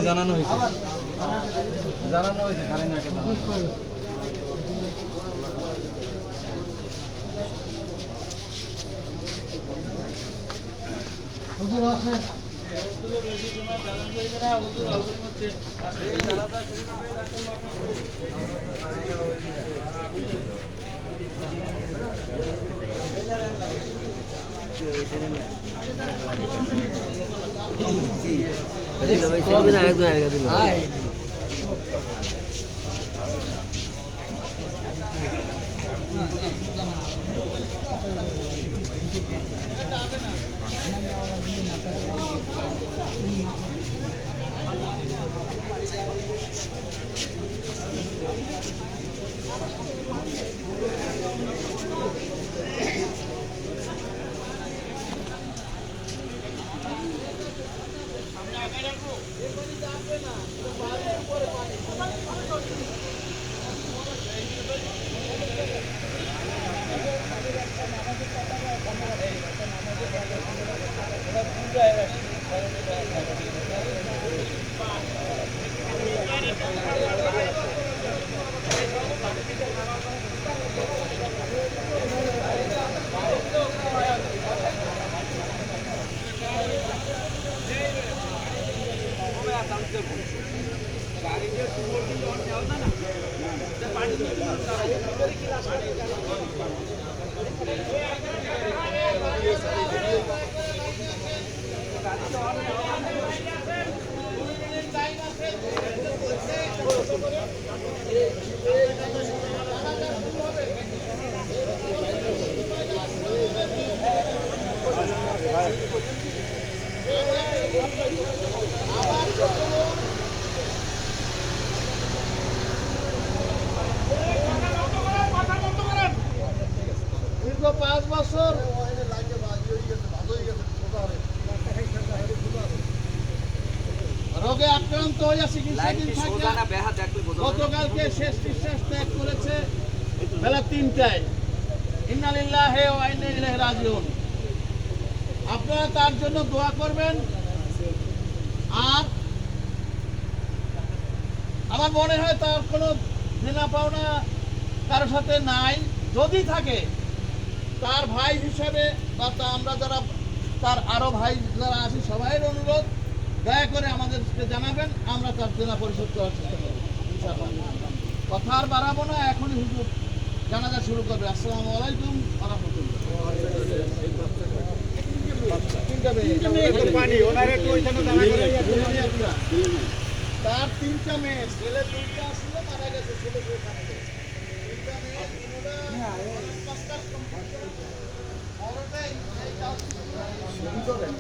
জানানো হয়েছে খালিনাকে হুজুর আছে দীর্ঘ 5 বছর রোগে আক্রান্ত হয়ে চিকিৎসাধীন থাকে। গতকালকে শেষ নিঃশ্বাস ত্যাগ করেছে বেলা 3টায়। ইন্না লিল্লাহি ওয়া ইন্না ইলাইহি রাজিউন। আপনারা তার জন্য দোয়া করবেন। আর আমার মনে হয় তার কোনো দেনা পাওনা কারোর সাথে নাই। যদি থাকে তার ভাই হিসেবে বা আমরা যারা তার আরো ভাই যারা আছি সবাইয়ের অনুরোধ, দয়া করে আমাদেরকে জানাবেন, আমরা তার দেনা পরিশোধ করার চেষ্টা করব ইনশাআল্লাহ। কথা আর বাড়াবো না, এখনই হুজুর জানাজা শুরু করবে। আসসালামু আলাইকুম ওয়া রাহমাতুল্লাহ। তার 3টা মেয়ে, ছেলে 2টা ছিল, মারা গেছে, ছেলে 2টা মেয়ে। 3টা মেয়ে, 3টা এই কাজ শুরু করেন।